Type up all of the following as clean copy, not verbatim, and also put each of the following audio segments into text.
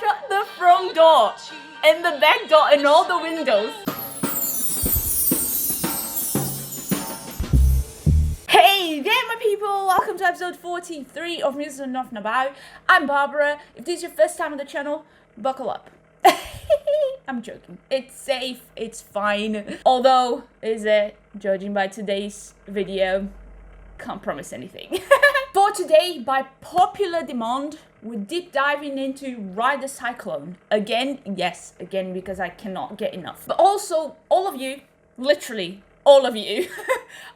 shut the front door and the back door and all the windows. Hey there my people, welcome to episode 43 of Music and Nothing About. I'm Barbara. If this is your first time on the channel, buckle up. I'm joking. It's safe, it's fine. Although, is it, judging by today's video, can't promise anything. For today, by popular demand, we're deep diving into Ride the Cyclone. Again, yes, again, because I cannot get enough. But also, all of you, literally, all of you,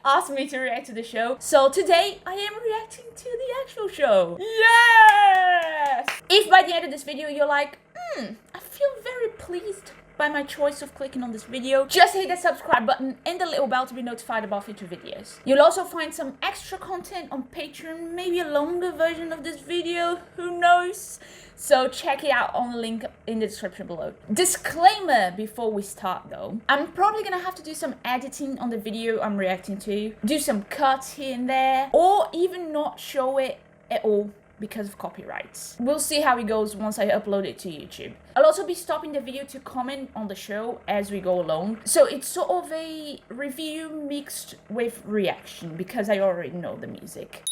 asked me to react to the show. So today, I am reacting to the actual show. Yes! If by the end of this video, you're like, I feel very pleased by my choice of clicking on this video, just hit the subscribe button and the little bell to be notified about future videos. You'll also find some extra content on Patreon, maybe a longer version of this video, who knows? So check it out on the link in the description below. Disclaimer before we start though, I'm probably gonna have to do some editing on the video I'm reacting to, do some cuts here and there, or even not show it at all because of copyrights. We'll see how it goes once I upload it to YouTube. I'll also be stopping the video to comment on the show as we go along. So it's sort of a review mixed with reaction because I already know the music.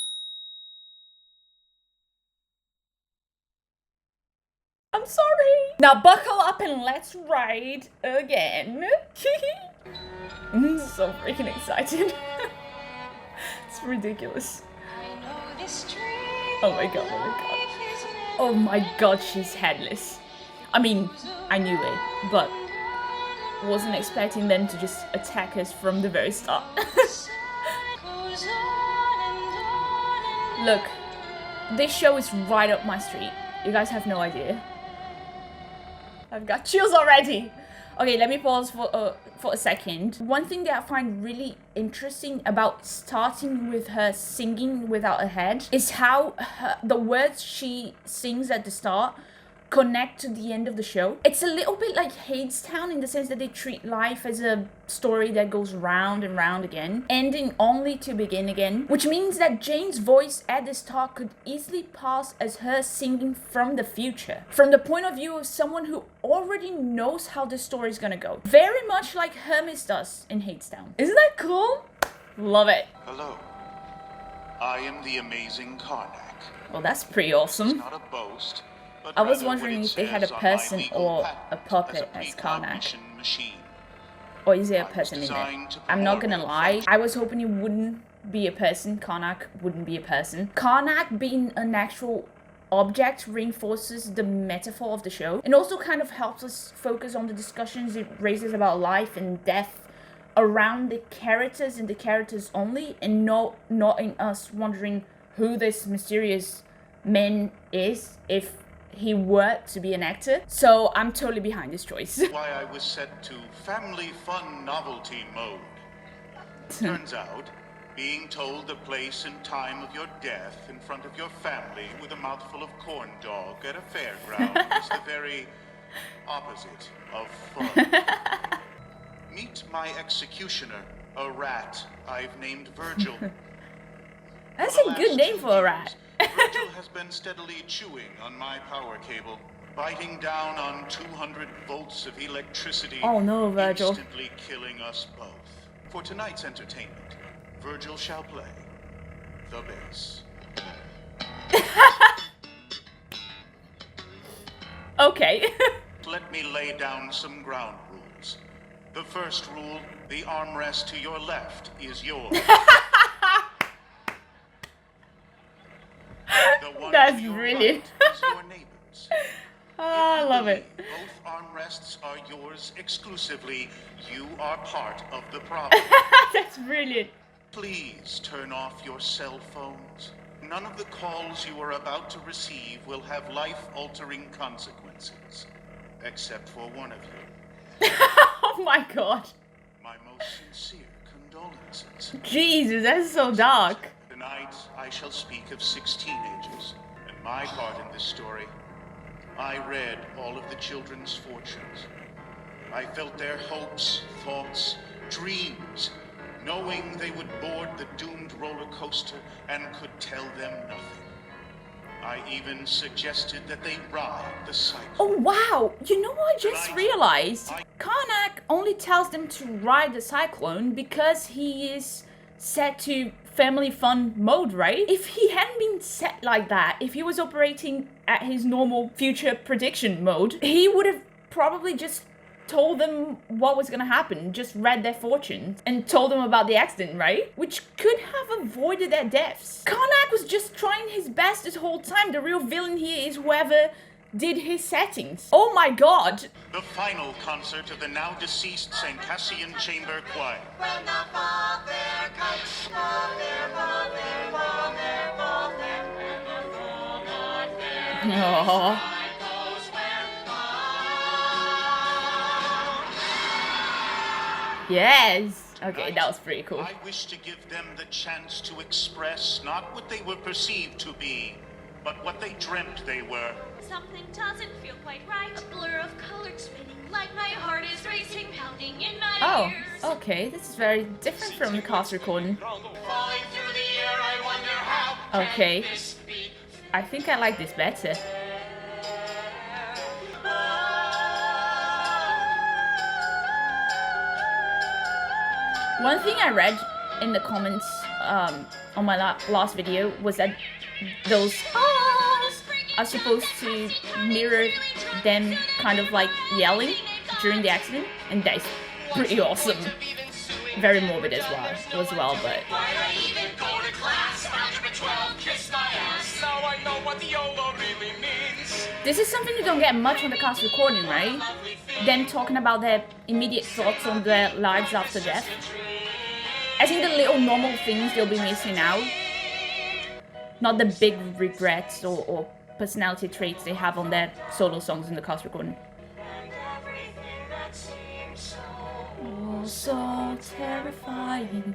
I'm sorry. Now buckle up and let's ride again. I'm so freaking excited. It's ridiculous. Oh my god, oh my god. Oh my god, she's headless. I mean, I knew it, but wasn't expecting them to just attack us from the very start. Look, this show is right up my street. You guys have no idea. I've got chills already. Okay, let me pause for a second. One thing that I find really interesting about starting with her singing without a head is how the words she sings at the start connect to the end of the show. It's a little bit like Hadestown in the sense that they treat life as a story that goes round and round again, ending only to begin again, which means that Jane's voice at the start could easily pass as her singing from the future, from the point of view of someone who already knows how the story is gonna go. Very much like Hermes does in Hadestown. Isn't that cool? Love it. Hello. I am the amazing Karnak. Well, that's pretty awesome. It's not a boast. I was wondering if they had a person or a puppet as Karnak. Or is there a person in there? I'm not gonna lie, I was hoping it wouldn't be a person. Karnak wouldn't be a person. Karnak being an actual object reinforces the metaphor of the show and also kind of helps us focus on the discussions it raises about life and death around the characters and the characters only, and not in us wondering who this mysterious man is if he were to be an actor. So I'm totally behind this choice. Why I was set to family fun novelty mode. Turns out, being told the place and time of your death in front of your family with a mouthful of corn dog at a fairground is the very opposite of fun. Meet my executioner, a rat I've named Virgil. That's a good name for a rat. Virgil has been steadily chewing on my power cable, biting down on 200 volts of electricity. Oh no, Virgil. Instantly killing us both. For tonight's entertainment, Virgil shall play the bass. Okay. Let me lay down some ground rules. The first rule, the armrest to your left is yours. That's brilliant. I love it. Both armrests are yours exclusively. You are part of the problem. That's brilliant. Please turn off your cell phones. None of the calls you are about to receive will have life-altering consequences. Except for one of you. Oh my god. My most sincere condolences. Jesus, that's so dark. Tonight, I shall speak of 6 teenagers and my part in this story. I read all of the children's fortunes. I felt their hopes, thoughts, dreams, knowing they would board the doomed roller coaster and could tell them nothing. I even suggested that they ride the cyclone. Oh wow! You know what I just realized? Karnak only tells them to ride the cyclone because he is set to family fun mode, right? If he hadn't been set like that, if he was operating at his normal future prediction mode, he would have probably just told them what was gonna happen, just read their fortunes, and told them about the accident, right? Which could have avoided their deaths. Karnak was just trying his best this whole time. The real villain here is whoever did his settings. Oh my god! The final concert of the now deceased St. Cassian Chamber Choir. When the father comes, Aww. Yes! Okay, that was pretty cool. I wish to give them the chance to express not what they were perceived to be, but what they dreamt they were. something doesn't feel quite right. A blur of color spinning like my heart is racing, pounding in my ears. Oh, okay, this is very different from the cast recording. Falling through the air, I wonder how Okay. can this be? I think I like this better. One thing I read in the comments on my last video was that those are supposed to mirror them kind of like yelling during the accident, and that is pretty awesome. Very morbid as well, but Why I even go to class? Algebra 12, kiss my ass. Now I know what the YOLO really means. this is something you don't get much on the cast recording, right? Them talking about their immediate thoughts on their lives after death. I think the little normal things they'll be missing out. Not the big regrets or personality traits they have on their solo songs in the cast recording. And everything that seems so Oh, so terrifying.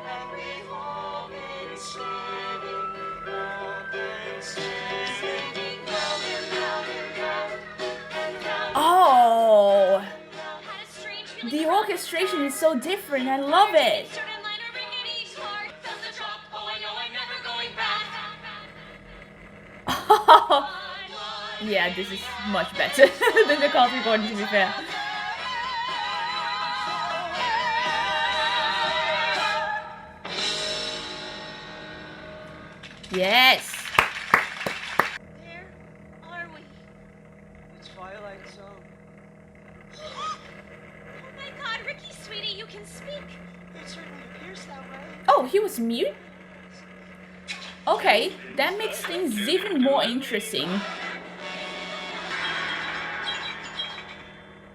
every moment standing, broken, standing, round. Oh, Had a strange feeling the orchestration is so different. I love it. certain line or ring in each heart. Felt the drop, oh I know I'm never going back. Yeah, this is much better than the cast recording, to be fair. Yes. Where are we? The Twilight Zone. Oh my god, Ricky, sweetie, you can speak. It certainly appears that way. Oh, he was mute? Okay, that makes things even more interesting.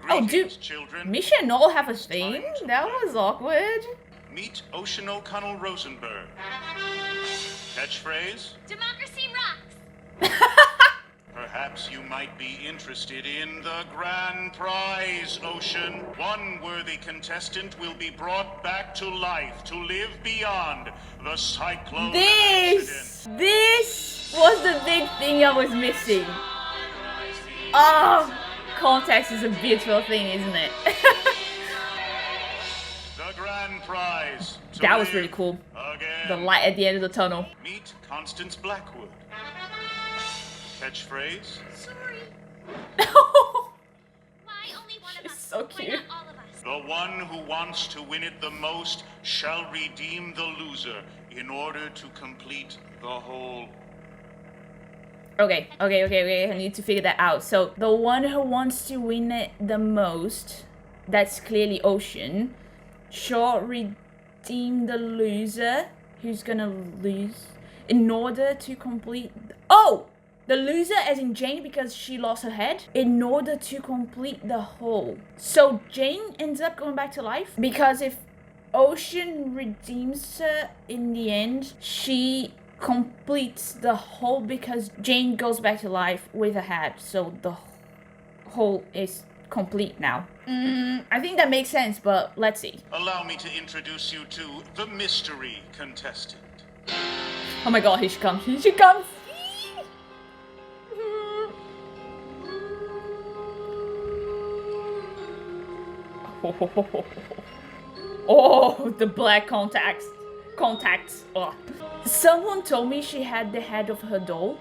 Oh, Greetings, dude, children. Misha and Noel have a thing? That was awkward. Meet Ocean O'Connell Rosenberg. Catchphrase? Democracy rocks. Perhaps you might be interested in the grand prize, Ocean. One worthy contestant will be brought back to life to live beyond the cyclone accident. This was the big thing I was missing. Oh, context is a beautiful thing, isn't it? The grand prize. to That was live really cool. Again. The light at the end of the tunnel. Meet Constance Blackwood. Catchphrase? Sorry. Why only one of She's us? so Why cute. not all of us? The one who wants to win it the most shall redeem the loser in order to complete the whole. Okay. I need to figure that out. So, the one who wants to win it the most, that's clearly Ocean, shall redeem the loser, who's gonna lose, in order to complete... Oh! The loser as in Jane because she lost her head, in order to complete the whole. So, Jane ends up going back to life because if Ocean redeems her in the end, she completes the whole because Jane goes back to life with her head. So the whole is complete now. I think that makes sense, but let's see. Allow me to introduce you to the mystery contestant. Oh my god, here she comes. Here she comes. Oh, the black contacts. Ugh. Someone told me she had the head of her doll,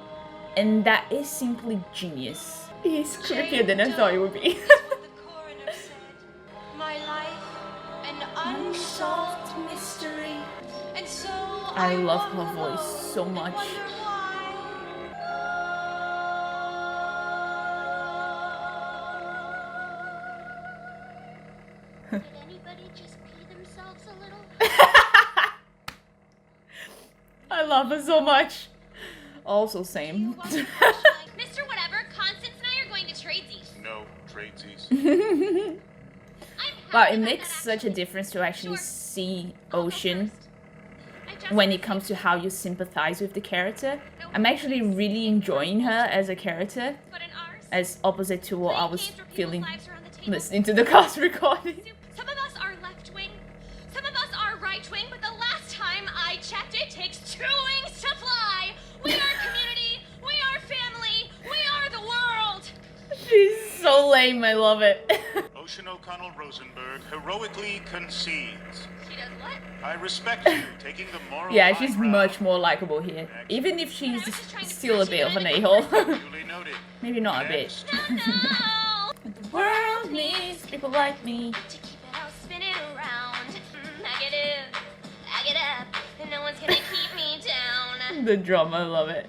and that is simply genius. He's creepier than I thought it would be. Is what the coroner said. My life, an unsolved mystery. And so I love her walk voice alone so and much. wonder why. Did anybody just pee themselves a little? I love her so much. Also You same. walk around like, Mr. Whatever, Constance and I are going to tradesies. No, tradesies. I'm Wow, happy it about makes that, such a actually. difference to actually Sure. see I'll go Ocean first. I just when it comes to how you sympathize with the character. I'm actually really enjoying her as a character, But in ours, as opposite to what I playing was games where people's feeling lives are on the table. listening to the cast recording. Some of us are left wing, some of us are right wing, but the last time I checked, it takes 2 wings to fly. We are community, we are family, we are the world. She's so lame, I love it. Ocean O'Connell Rosenberg heroically concedes. She does what? I respect you taking the moral Yeah, high she's ground. much more likable here. Even if she's still a bit of an a-hole. Duly noted. Maybe not a bit. Next. No. The world needs people like me. To keep it all spinning around. Negative, back it up, and no one's gonna keep me down. The drama, I love it.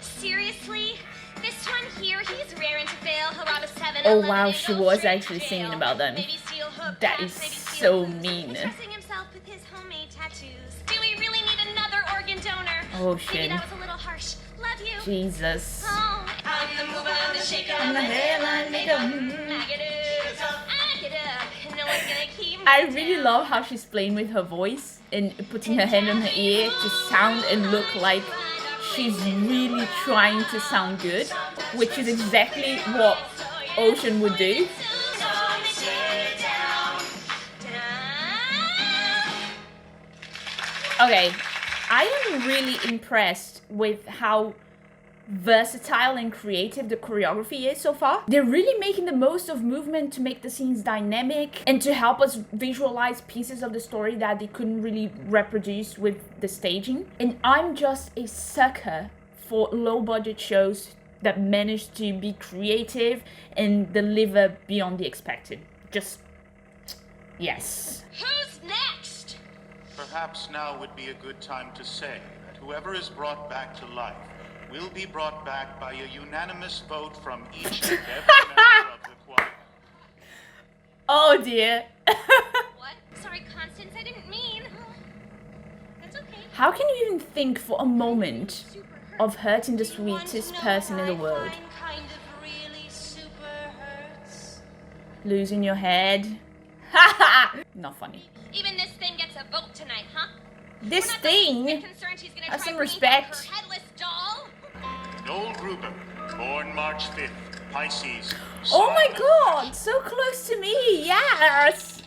Seriously? This one here, he's raring to fail. He'll rob a 7-Eleven Oh, wow, and she go was straight to actually jail. singing about them. Maybe steal hook That crabs, is maybe steal so booze. mean. He's dressing himself with his homemade tattoos. Do we really need another organ donor? Oh, Maybe shit. that was a little harsh. Love you. Jesus. Oh, I'm the mover, I'm the shaker, I'm the hairline maker. Negative. I get up, and no one's gonna keep me I really down. love how she's playing with her voice and putting her hand on her ear to sound and look like she's really trying to sound good, which is exactly what Ocean would do. Okay, I am really impressed with how versatile and creative the choreography is so far. They're really making the most of movement to make the scenes dynamic and to help us visualize pieces of the story that they couldn't really reproduce with the staging. And I'm just a sucker for low budget shows that manage to be creative and deliver beyond the expected. Just, yes. Who's next? Perhaps now would be a good time to say that whoever is brought back to life will be brought back by a unanimous vote from each and every member of the choir. Oh dear. What? Sorry, Constance, I didn't mean. That's okay. How can you even think for a moment Super hurt. of hurting the Do you want to sweetest know person in the what I world? find kind of really super hurts? Losing your head? Haha! Not funny. Even this thing gets a vote tonight, huh? This We're not the least bit thing? concerned she's gonna Have try some bringing back respect. her headless doll. Noel Gruber, born March 5th, Pisces. Oh my son of god! So close to me! Yes!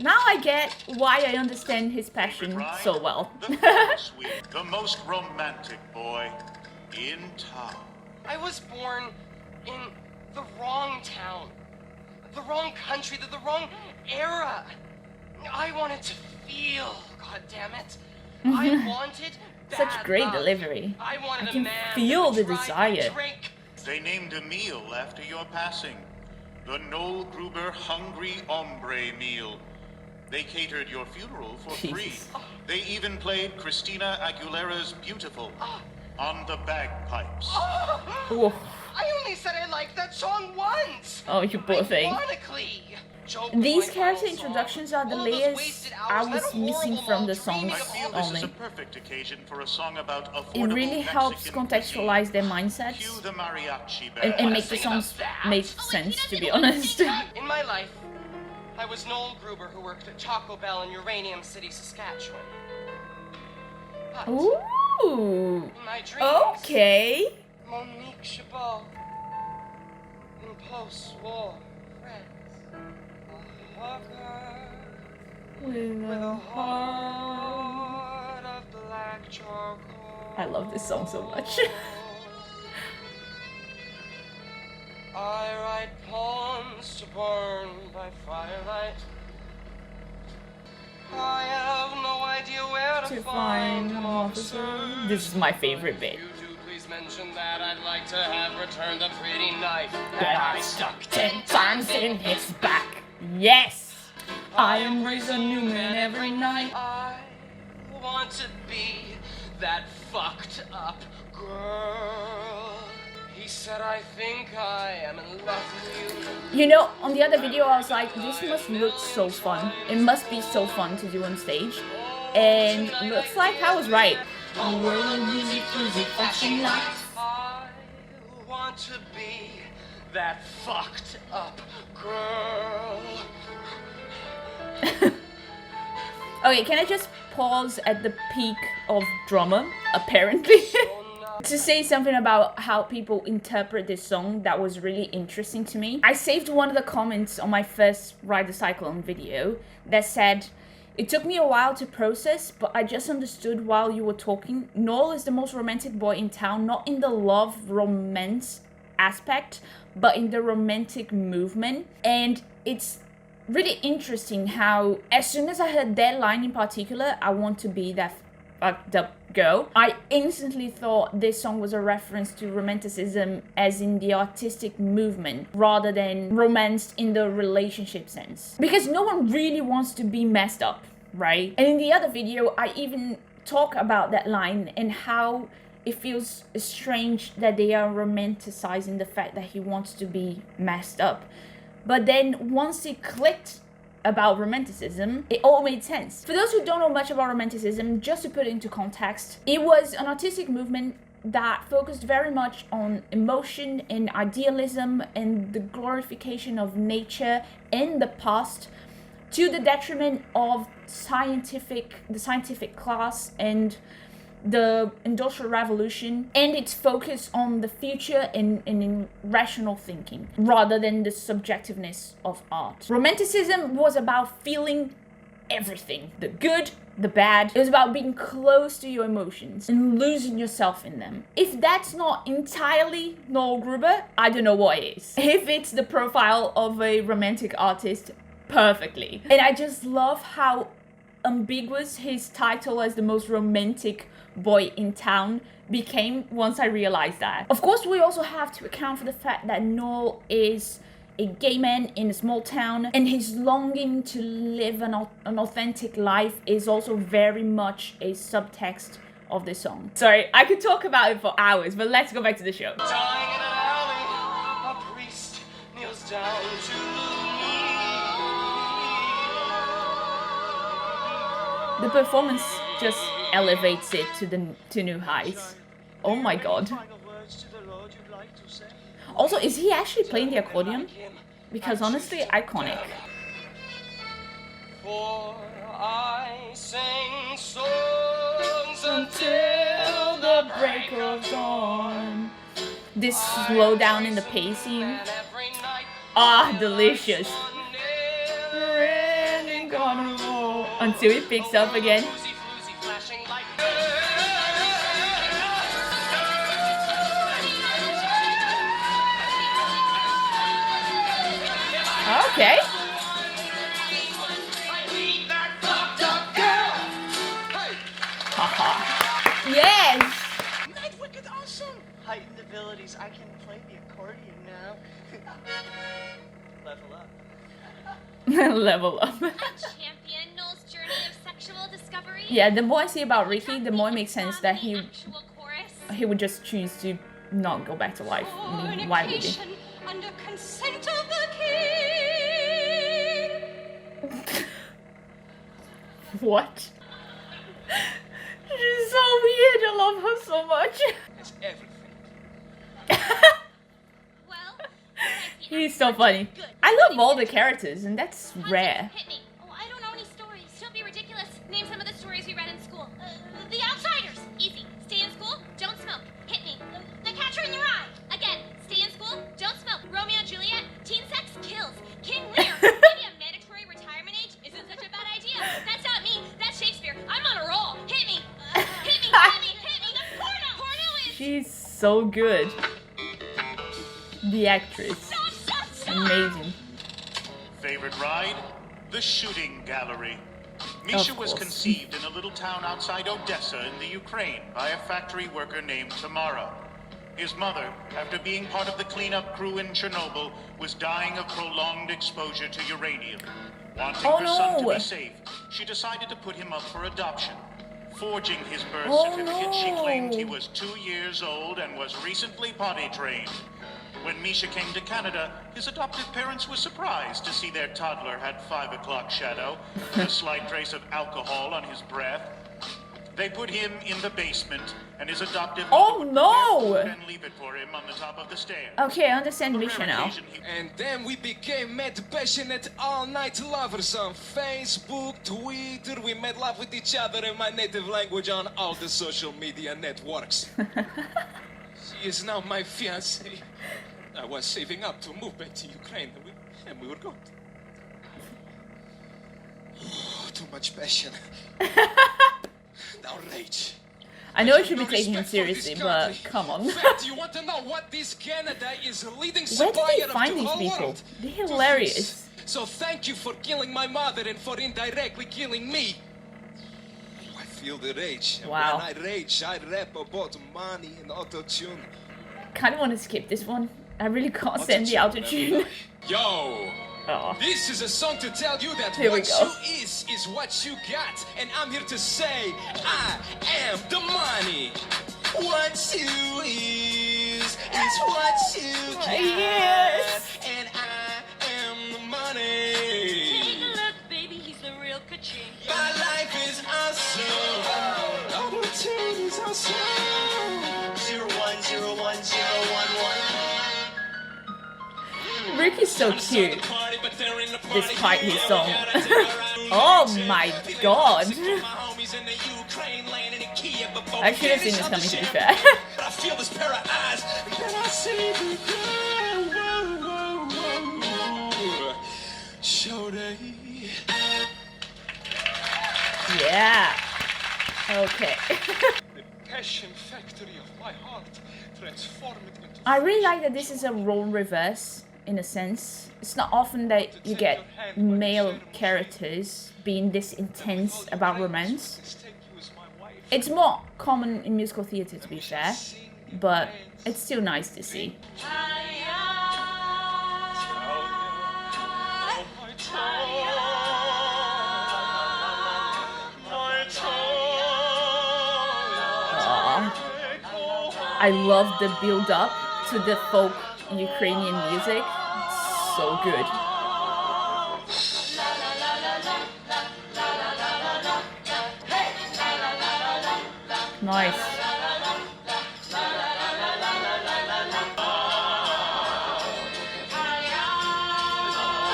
Now I get why I understand his passion Bride, so well. The most sweet, the most romantic boy in town. I was born in the wrong town, the wrong country, the wrong era. I wanted to feel, god damn it. I wanted Such bad great love. delivery. I wanted I can a man feel that the would drive my desire. drink. They named a meal after your passing. The Noel Gruber Hungry Hombre Meal. They catered your funeral for free. Jesus. They even played Christina Aguilera's Beautiful on the bagpipes. Whoa. I only said I liked that song once. Oh, you poor thing. Ironically. Joke These my character final song. introductions are the All of those layers wasted I hours, was that missing horrible from the malt dreaming songs I of feel all this is only. a perfect occasion for a song about affordable It really helps Mexican contextualize their cuisine. mindsets Cue the mariachi and band. make the Sing about songs that. make Oh, wait, sense, he to be doesn't even honest. sing. In my life, I was Noel Gruber who worked at Taco Bell in Uranium City, Saskatchewan. But Ooh. in my dreams, Okay. Monique Chabot, in post-war France, a hooker with a heart of black charcoal. I love this song so much. I write poems to burn by firelight. I have no idea where to To find find an an officer. officer. This is my favorite bit. You two please mention to have returned the pretty knife that I stuck 10 times in his back. Yes! I embrace a new man every night. I want to be that fucked up girl. He said, I think I am in love with you. You know, on the other video I was like, this must look so fun. It must be so fun to do on stage. And looks like I was right. I want to be that fucked up girl. Okay, can I just pause at the peak of drama, apparently? To say something about how people interpret this song that was really interesting to me. I saved one of the comments on my first Ride the Cyclone video that said, "It took me a while to process, but I just understood while you were talking. Noel is the most romantic boy in town, not in the love romance aspect, but in the romantic movement." And it's really interesting how as soon as I heard that line in particular, I want to be that fucked up girl, I instantly thought this song was a reference to romanticism as in the artistic movement rather than romance in the relationship sense. Because no one really wants to be messed up, right? And in the other video, I even talk about that line and how it feels strange that they are romanticizing the fact that he wants to be messed up. But then once it clicked about romanticism, it all made sense. For those who don't know much about romanticism, just to put it into context, it was an artistic movement that focused very much on emotion and idealism and the glorification of nature and the past, to the detriment of the scientific class and the Industrial Revolution, and its focus on the future and in rational thinking rather than the subjectiveness of art. Romanticism was about feeling everything, the good, the bad. It was about being close to your emotions and losing yourself in them. If that's not entirely Noel Gruber, I don't know what is. It fits the profile of a romantic artist perfectly. And I just love how ambiguous his title as the most romantic boy in town became once I realized that. Of course, we also have to account for the fact that Noel is a gay man in a small town, and his longing to live an authentic life is also very much a subtext of this song. Sorry, I could talk about it for hours, but let's go back to the show. Dying in an alley, a priest kneels down to The performance just elevates it to new heights. Oh my god. Also, is he actually playing the accordion? Because honestly, iconic. For I sing songs Until the break of dawn. This slowdown in the pacing. Ah, delicious. Until it picks up again. Okay. Haha. Yes! Night wicked awesome! Heightened abilities, I can play the accordion now. Level up. Level up. Champion Noel's journey of sexual discovery. Yeah, the more I see about Ricky, the more it makes sense that he would just choose to not go back to life. I mean, why would he? Under consent of the king. What? She's so weird. I love her so much. It's everything. Well, He's so funny. I love all the characters, and that's rare. Hit me. Oh, I don't know any stories. Don't be ridiculous. Name some of the stories we read in school. The Outsiders. Easy. Stay in school. Don't smoke. Hit me. The Catcher in the Rye. Again. Stay in school. Don't smoke. Romeo and Juliet. Teen sex kills. King Lear. Maybe a mandatory retirement age isn't such a bad idea. That's not me. That's Shakespeare. I'm on a roll. Hit me. Hit me. Hit me. Hit me. That's porno. Porno is. She's so good. The actress. Amazing. Favorite ride? The shooting gallery. Misha was course. conceived in a little town outside Odessa in the Ukraine by a factory worker named Tamara. His mother, after being part of the cleanup crew in Chernobyl, was dying of prolonged exposure to uranium. Wanting Oh, her son to no. be safe, she decided to put him up for adoption. Forging his birth Oh, certificate, she claimed he no. was 2 years old and was recently potty trained. When Misha came to Canada, his adoptive parents were surprised to see their toddler had 5 o'clock shadow and a slight trace of alcohol on his breath. They put him in the basement, and his adoptive Oh, mother no. would prepare food and leave it for him on the top of the stairs. Okay, I understand The Misha rare now. occasion he- And then we became mad passionate all-night lovers on Facebook, Twitter. We made love with each other in my native language on all the social media networks. She is now my fiancée. I was saving up to move back to Ukraine, and we were good. Too much passion. Now rage. I know I have should be no taking him respect for this seriously, but country. come on. In fact, you want to know what this Canada is a leading Where supplier did they find of the these whole people? world. They're To hilarious. this. So thank you for killing my mother and for indirectly killing me. I feel the rage. And Wow. when I rage, I rap about money and auto-tune. Kind of want to skip this one. I really can't stand the autotune. Yo! Oh. This is a song to tell you that Here we what go. you is what you got. And I'm here to say, I am the money. What you is what you got. Yes. And I am the Take money. a look, baby, he's the real ka-ching. My life is awesome. Opportunities awesome. 0101011. Rick is so cute, despite his song. Oh my god. I should have seen this coming, to be fair. But I feel this pair of eyes, and then I see the girl. Shorty. Yeah. Okay. The passion factory of my heart, transform it into. I really like that this is a role reverse, in a sense. It's not often that you get male characters being this intense about romance. It's more common in musical theatre, to be fair, but it's still nice to see. Aw. I love the build up to the folk Ukrainian music. It's so good. Nice.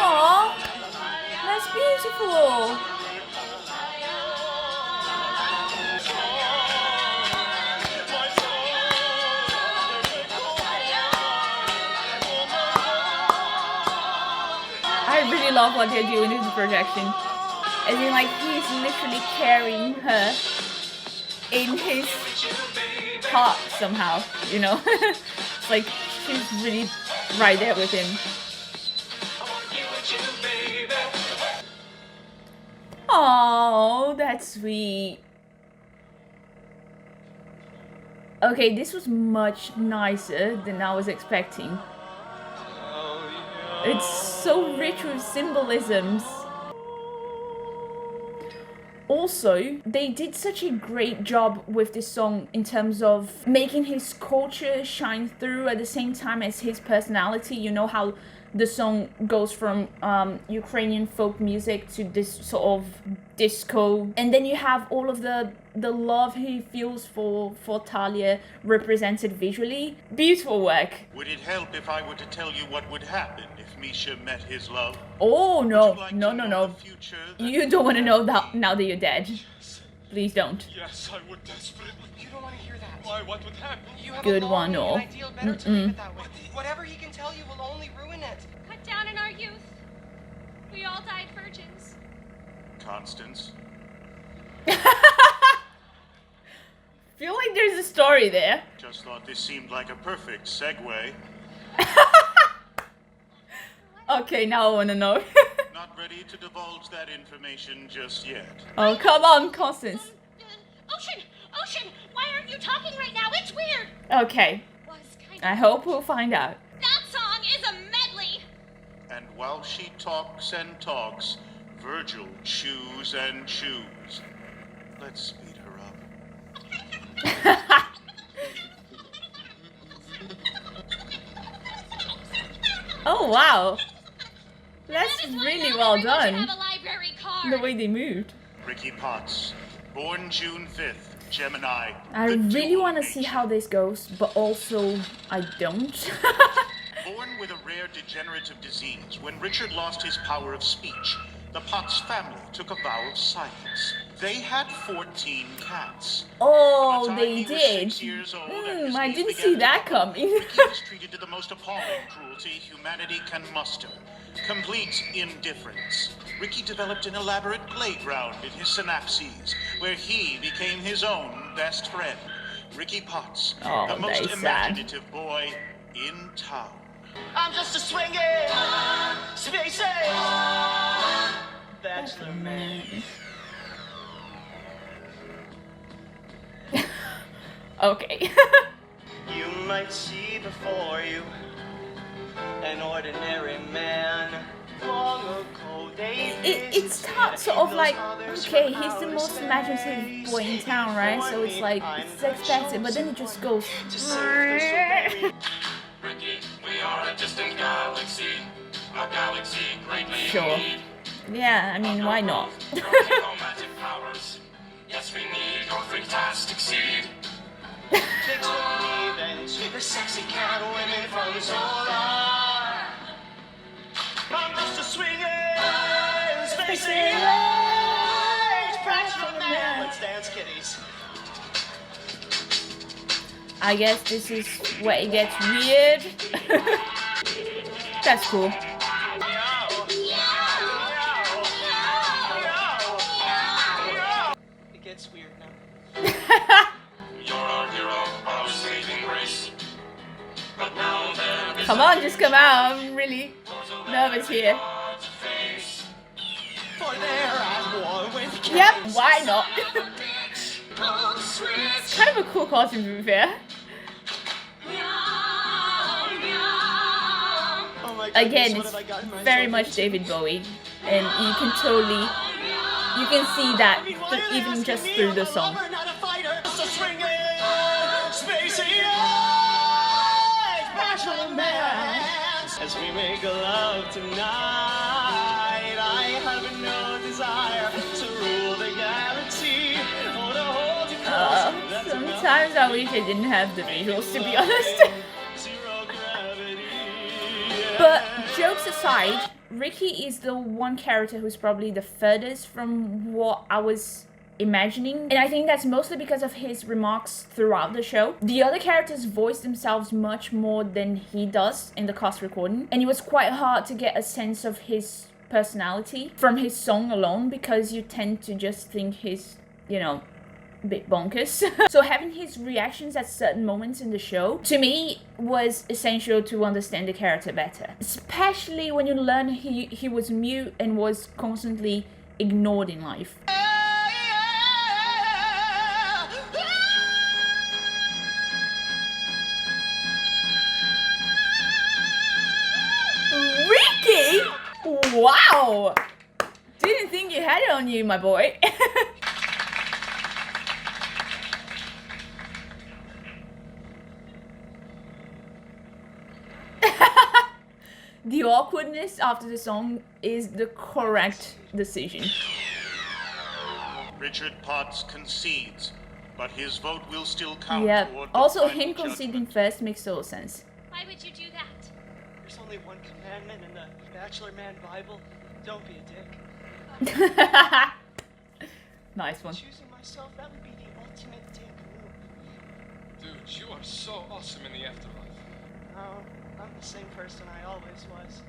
Aww, that's beautiful. I really love what they're doing with the projection. As in, like, he's literally carrying her in his heart somehow, you know? It's like she's really right there with him. Oh, that's sweet. Okay, this was much nicer than I was expecting. It's so rich with symbolisms. Also, they did such a great job with this song in terms of making his culture shine through at the same time as his personality. You know how the song goes from Ukrainian folk music to this sort of disco, and then you have all of the love he feels for Talia represented visually. Beautiful work. Would it help if I were to tell you what would happen if Misha met his love? Oh no, Would you like no, to no, know no. the future that You don't want to know that now that you're dead. Please don't. Yes, I would desperately. You don't want to hear that. Why? What would happen? You have Good a one, longing, or- an ideal better to leave it that way. Whatever he can tell you will only ruin it. Cut down in our youth. We all died virgins. Constance? Feel like there's a story there. Just thought this seemed like a perfect segue. Okay, now I want to know. Not ready to divulge that information just yet. Oh, come on, Constance. Ocean! Ocean! Why aren't you talking right now? It's weird! Okay. Was I hope we'll find out. That song is a medley. And while she talks and talks, Virgil chews and chews. Let's speed her up. Oh wow, that's That is why really not well everyone should done. have a library card. The way they moved. Ricky Potts, born June 5th, Gemini. I the really dual want to see nature. how this goes, but also I don't. Born with a rare degenerative disease, when Richard lost his power of speech, the Potts family took a vow of silence. They had 14 cats. Oh, By the time they he was did. 6 years old and his I knees didn't began see to that buckle, coming. Ricky was treated to the most appalling cruelty humanity can muster. Complete indifference. Ricky developed an elaborate playground in his synapses, where he became his own best friend. Ricky Potts, Oh, the most that's sad. imaginative boy in town. I'm just a swinging, spacey bachelor man. Okay. You might see before you an ordinary man. Long ago they It starts sort of like, okay, he's the most imaginative boy in town, right? So it's like, it's expected, but then it just goes. Ricky, we are a distant galaxy, a galaxy greatly in Sure. need. Yeah, I mean, why not? Your magic powers. Yes, we need your fantastic seed. Chicks with me, then to the sexy cat women from Solar. I'm just a swinging, spacey bachelor man. Let's dance, kitties. I guess this is where it gets weird. That's cool. It gets weird now. You're our hero, our saving grace. But now there is Come on, just come out. I'm really nervous here. to face. For there I'm war with Yep, why not? Oh, sweet. Kind of a cool costume, to be fair. Oh my goodness, Again, what it's have I gotten myself very much into? David Bowie, and you can totally, you can see that I mean, why are they even asking just me? through I'm the a song. lover, not a fighter. Just a swinging, spacey bachelor man. As we make love tonight, I have no desire to rule the galaxy or to hold you close. That's Sometimes I wish I didn't have the visuals, to be honest. zero gravity. But jokes aside, Ricky is the one character who's probably the furthest from what I was imagining, and I think that's mostly because of his remarks throughout the show. The other characters voice themselves much more than he does in the cast recording, and it was quite hard to get a sense of his personality from his song alone, because you tend to just think he's, you know, a bit bonkers. So having his reactions at certain moments in the show, to me, was essential to understand the character better, especially when you learn he was mute and was constantly ignored in life. Ricky? Wow! Didn't think you had it on you, my boy. The awkwardness after the song is the correct decision. Richard Potts concedes, but his vote will still count Yeah. toward the Also, final him conceding judgment. first makes total sense. Why would you do that? There's only one commandment in the Bachelor Man Bible. Don't be a dick. Nice one. Choosing myself, that would be the ultimate dick move. Dude, you are so awesome in the afterlife. Oh, I'm the same person I always was.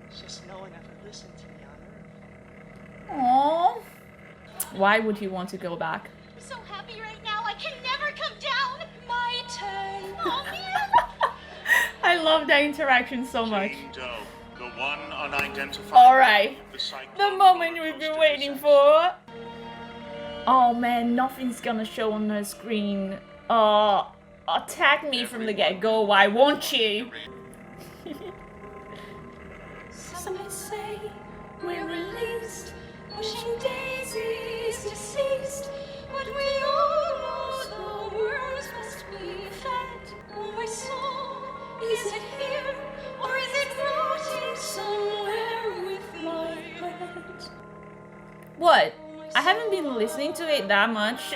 It's just no one ever listened to me on Earth. Aww. Why would he want to go back? I'm so happy right now. I can never come down. My turn. Oh, man. I love that interaction so much. Jane Doe, the one unidentified. Alright. The cyclone The moment roller we've been coaster waiting disaster. for. Oh man, nothing's gonna show on the screen. Oh, attack me from the get-go, why won't you? Some may say we're released, wishing daisies deceased, but we all know the worms must be fed. Oh, my soul, is it here, or is it floating somewhere with my head? What? I haven't been listening to it that much.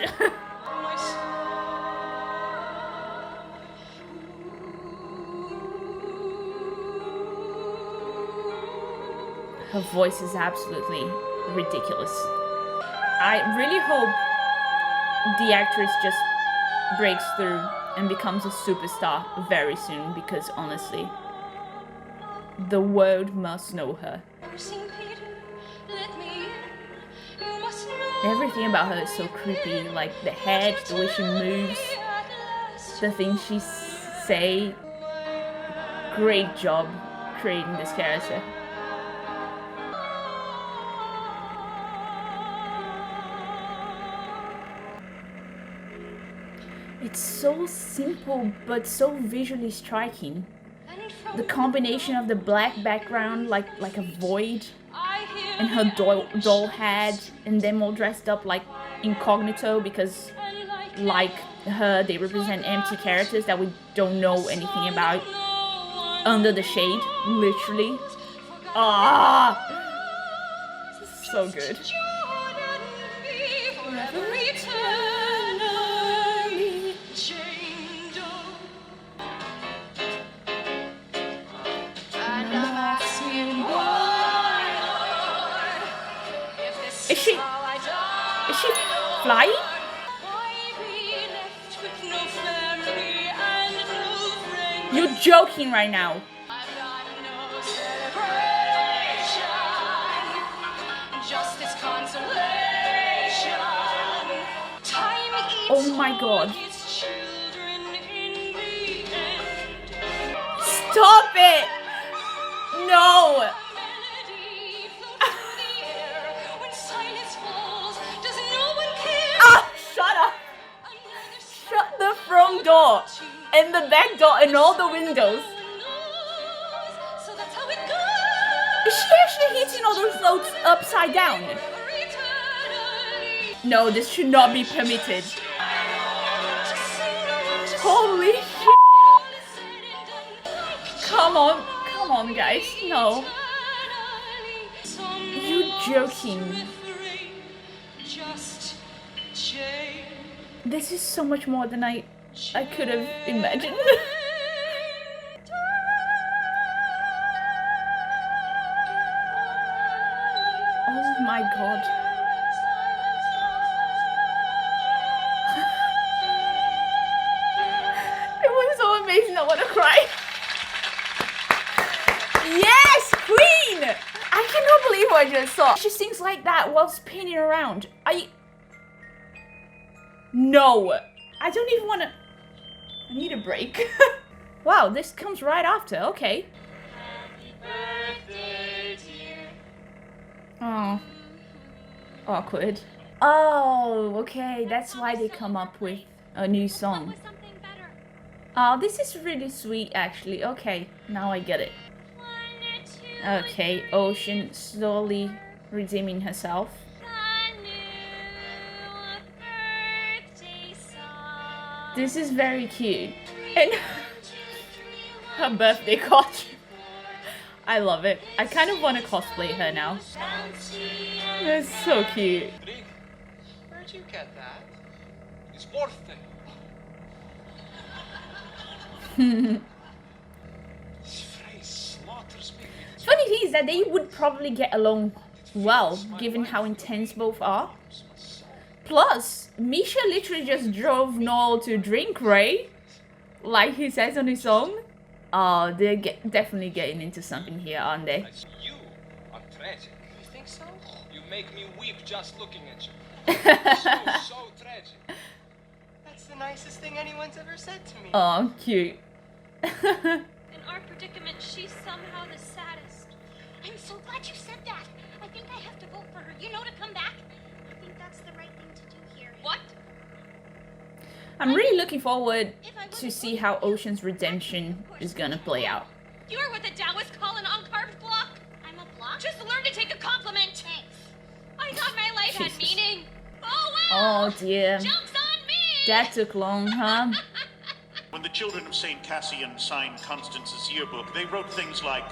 Her voice is absolutely ridiculous. I really hope the actress just breaks through and becomes a superstar very soon, because honestly, the world must know her. Everything about her is so creepy, like the head, the way she moves, the things she say. Great job creating this character. It's so simple, but so visually striking. The combination of the black background, like a void, and her doll head, and them all dressed up like incognito, because like her, they represent empty characters that we don't know anything about. Under the shade, literally. Ah, so good. Is she flying? You're joking right now. Oh my god. Stop it! No! Ah! Shut up! Shut the front door and the back door and all the windows. Is she actually hitting all those notes upside down? No, this should not be permitted. Holy shit! Come on guys, no. You joking. This is so much more than I could have imagined. Oh my god. It was so amazing, I want to cry. Yes, Queen! I cannot believe what I just saw. She sings like that while spinning around. No, I don't even want to. I need a break. Wow, this comes right after. Okay. Oh, awkward. Oh, okay. That's why they come up with a new song. Oh, this is really sweet, actually. Okay, now I get it. Okay, Ocean slowly redeeming herself. This is very cute. And her birthday costume. I love it. I kind of want to cosplay her now. That's so cute. Where'd you get that? It's birthday. Funny thing is that they would probably get along well, given how intense both are. Plus, Misha literally just drove Noel to drink, right? Like he says on his song. Oh, they're definitely getting into something here, aren't they? You are tragic. You think so? You make me weep just looking at you. So tragic. That's the nicest thing anyone's ever said to me. Oh, cute. In our predicament, she's somehow the saddest. I'm so glad you said that. I think I have to vote for her. You know, to come back. I think that's the right thing to do here. What? I'm really looking forward to see how Ocean's redemption is gonna play out. You are what the Taoists call an uncarved block. I'm a block? Just learn to take a compliment. Thanks. I thought my life had Jesus. meaning. Oh well. Oh dear. Joke's on me. That took long, huh? When the children of St. Cassian signed Constance's yearbook, they wrote things like,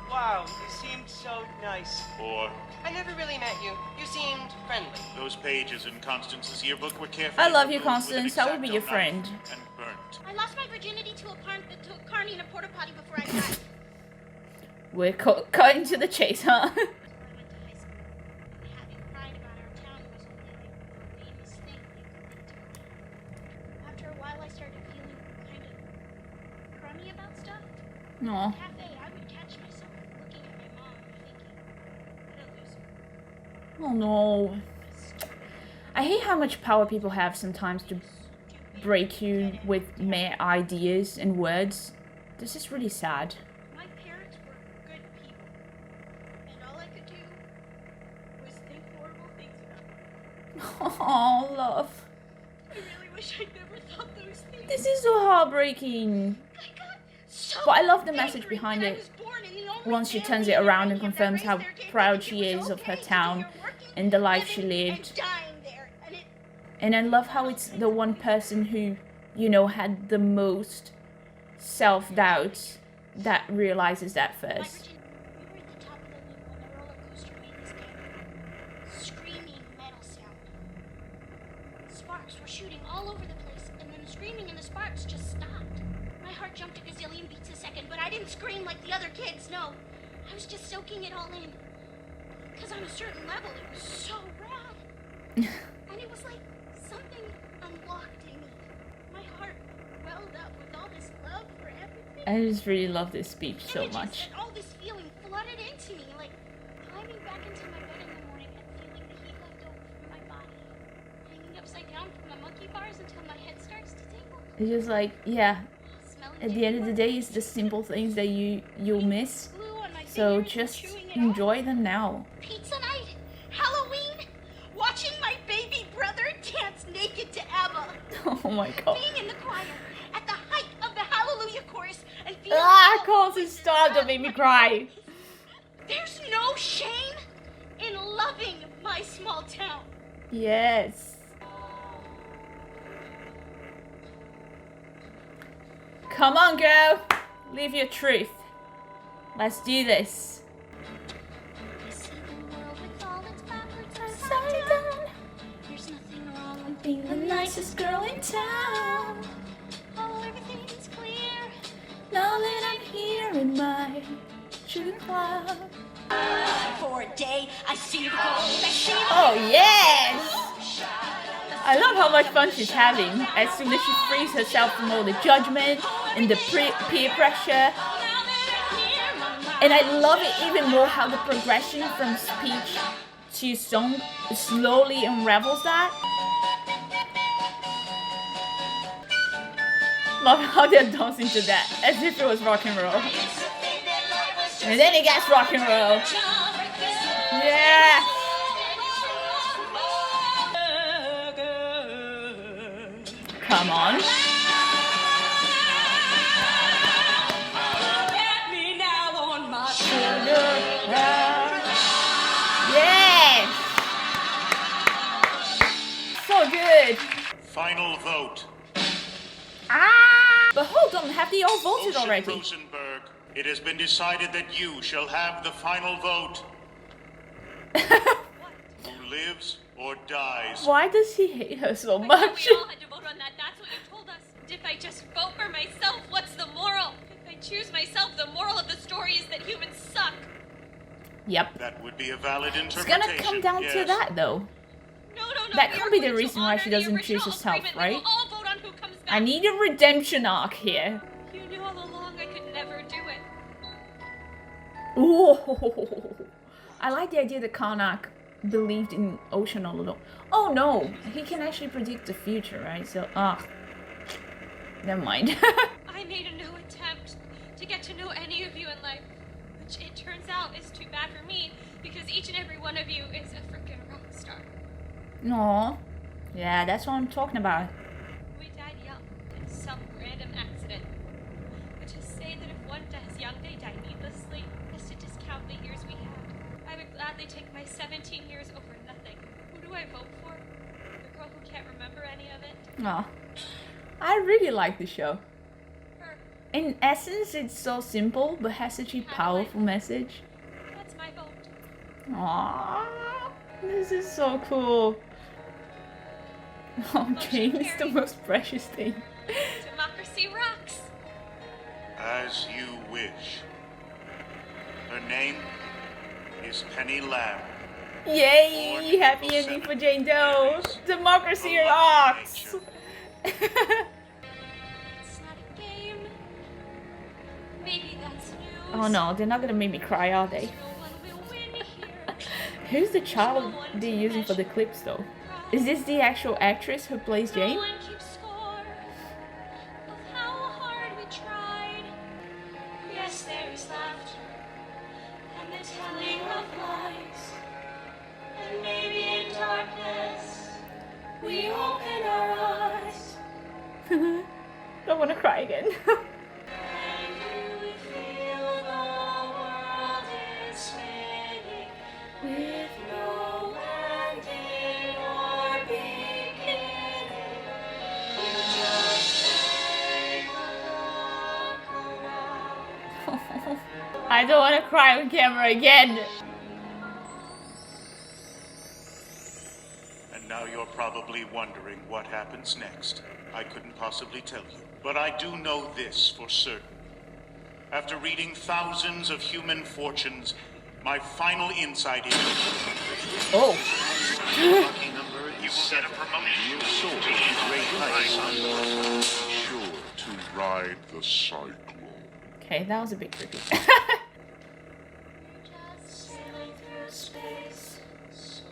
Wow, you seemed so nice. or, I never really met you. You seemed friendly. those pages in Constance's yearbook were carefully I love you, removed with an Constance. I will be your X-Acto friend. knife and burnt. I lost my virginity to a carny in a porta potty before I died. We're cutting to the chase, huh? Until I went to high school. And having pride about our town was only like the famous thing you could do. After a while, I started feeling kind of crummy about stuff. No. In the cafe, I would catch myself looking at my mom and thinking, what a loser. Oh no. I hate how much power people have sometimes to break you with mere ideas and words. This is really sad. My parents were good people, and all I could do was think horrible things about them. Oh, love. I really wish I'd never thought those things. This is so heartbreaking. I got so But I love the message angry behind that I it. was born in the only Once she family turns it in around and any of that confirms race how there gave proud me she it was is of her okay to be town here working, and the life she living, lived. and dying there. And it And I love how it's the one person who, you know, had the most self-doubt that realizes that my first. virginity. We were at the top of the loop when the roller coaster made this kind of screaming metal sound. Sparks were shooting all over the place, and then the screaming and the sparks just stopped. My heart jumped a gazillion beats a second, but I didn't scream like the other kids, no. I was just soaking it all in. Because on a certain level, it was so rad. And it was like something unlocked in me. My heart welled up with all this love for everything. I just really love this speech so Images much. and all this feeling flooded into me, like climbing back into my bed in the morning and feeling the heat left over from my body. Hanging upside down from the monkey bars until my head starts to tingle. It's just like, yeah, Smelling at the end of the candy day, it's the simple things that you'll miss. glue on my So fingers and just chewing it enjoy them now. off. Pizza night, Halloween, watching my baby brother dance naked to ABBA. Oh my god. Being in the choir at the height of the Hallelujah chorus and feeling Ah, all Constance, stop, don't make me cry. There's no shame in loving my small town. Yes. Come on, girl. Live your truth. Let's do this. I see the world with all its backwards upside down. There's nothing wrong with Being the nicest girl in town. oh, everything's clear. Now that I'm here in my sugar cloud. For a day, I see the gold. I see the Oh, yes! I love how much fun she's having as soon as she frees herself from all the judgment and the peer pressure. And I love it even more how the progression from speech to song slowly unravels that. Love how they're dancing to that as if it was rock and roll. And then it gets rock and roll. Yeah! Come on. Yes! So good. Final vote. Ah! But hold on, have they all voted Ocean already? Rosenberg, it has been decided that you shall have the final vote. Who lives or dies? Why does he hate her so I thought much? we all had to vote on that. That's what you told us. And if I just vote for myself, what's the moral? If I choose myself, the moral of the story is that humans suck. Yep. That would be a valid It's interpretation. gonna come down to yes. that though. No. That we can't are be the going to reason why she honor the doesn't choose original herself, agreement. right? We will all vote on who comes back. I need a redemption arc here. You knew all along I could never do it. Ooh. I like the idea that Karnak believed in Ocean all along. Oh no, he can actually predict the future, right? So, never mind. I made no attempt to get to know any of you in life, which it turns out is too bad for me because each and every one of you is a freaking rock star. Aw. Yeah, that's what I'm talking about. We died they take my 17 years over nothing. Who do I vote for? The girl who can't remember any of it? Aw. I really like the show. Her. In essence, it's so simple, but has such a powerful message. That's my vote. Aww, this is so cool. Oh, Jane is the most precious thing. Democracy rocks. As you wish. Her name is Penny Lamb. Yay! Happy ending for Jane Doe. Democracy rocks. It's not a game. Maybe that's news. Oh no, they're not gonna make me cry, are they? No one will win here. Who's the child they're using for the clips though? Is this the actual actress who plays Jane? No one keeps score of how hard we tried. Yes, there is laughter and the telling of lies. And maybe in darkness we open our eyes. Don't wanna cry again. And you feel the world is spinning with no ending or beginning. You just take a look around. I don't wanna cry on camera again. And now you're probably wondering what happens next. I couldn't possibly tell you. But I do know this for certain. After reading thousands of human fortunes, my final insight is... Oh. Lucky number, you will get a promotion. You soar to great heights. Sure to ride the cyclone. Okay, that was a bit creepy. Just sailing through space, so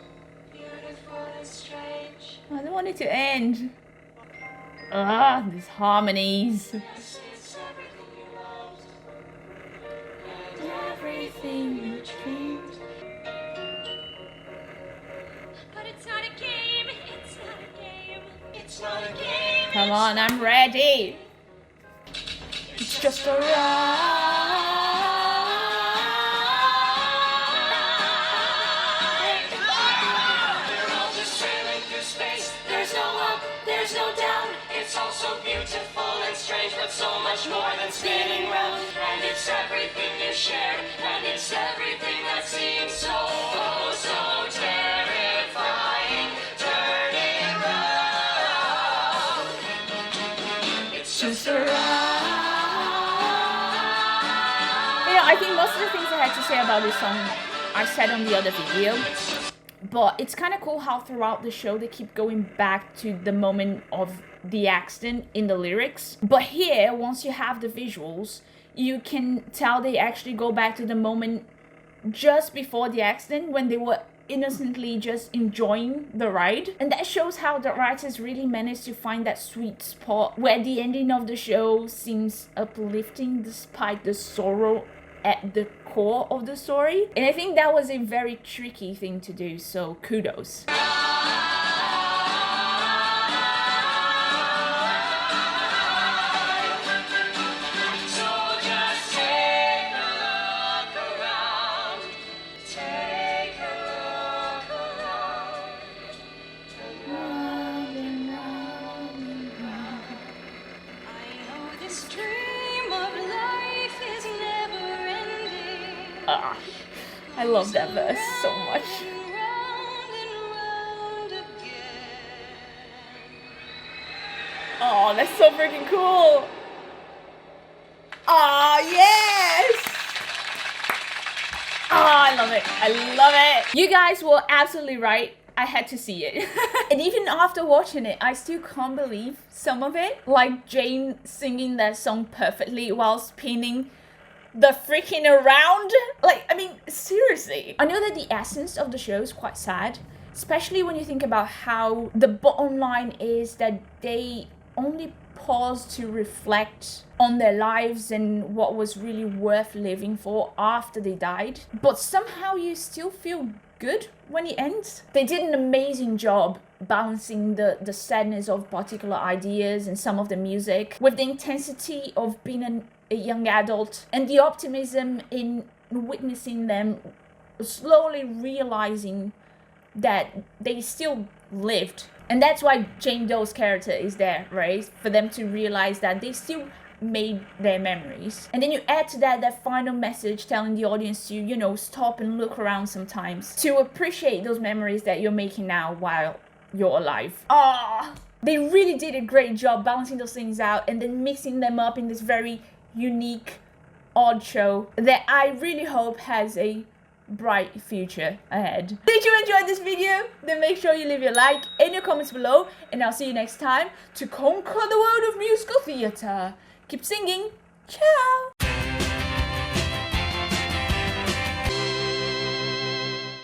beautiful and strange. I don't want it to end. Ah, these harmonies. Yes, it's everything you loved and Everything you dreamed. But it's not a game. It's not a game. It's not a game. Come on, I'm ready. It's just a ride. We're all just sailing through space. There's no up, there's no down. It's all so beautiful and strange, but so much more than spinning round. And it's everything you shared, and it's everything that seems so, oh, so terrifying. Turn it round. It's just a ride. You know, I think most of the things I had to say about this song I said on the other video. But it's kind of cool how throughout the show they keep going back to the moment of the accident in the lyrics. But here, once you have the visuals, you can tell they actually go back to the moment just before the accident when they were innocently just enjoying the ride. And that shows how the writers really managed to find that sweet spot where the ending of the show seems uplifting despite the sorrow at the core of the story. And I think that was a very tricky thing to do, so kudos. I love that verse so much. Oh, that's so freaking cool. Oh, yes. Oh, I love it. I love it. You guys were absolutely right. I had to see it. And even after watching it, I still can't believe some of it. Like Jane singing that song perfectly while spinning the freaking around. Like, I mean, seriously. I know that the essence of the show is quite sad, especially when you think about how the bottom line is that they only pause to reflect on their lives and what was really worth living for after they died. But somehow you still feel good when it ends. They did an amazing job balancing the sadness of particular ideas and some of the music with the intensity of being a young adult and the optimism in witnessing them slowly realizing that they still lived. And that's why Jane Doe's character is there, right? For them to realize that they still made their memories. And then you add to that final message telling the audience to, you know, stop and look around sometimes, to appreciate those memories that you're making now while you're alive. Ah, they really did a great job balancing those things out and then mixing them up in this very unique, odd show that I really hope has a bright future ahead. Did you enjoy this video? Then make sure you leave your like and your comments below, and I'll see you next time to conquer the world of musical theatre. Keep singing. Ciao!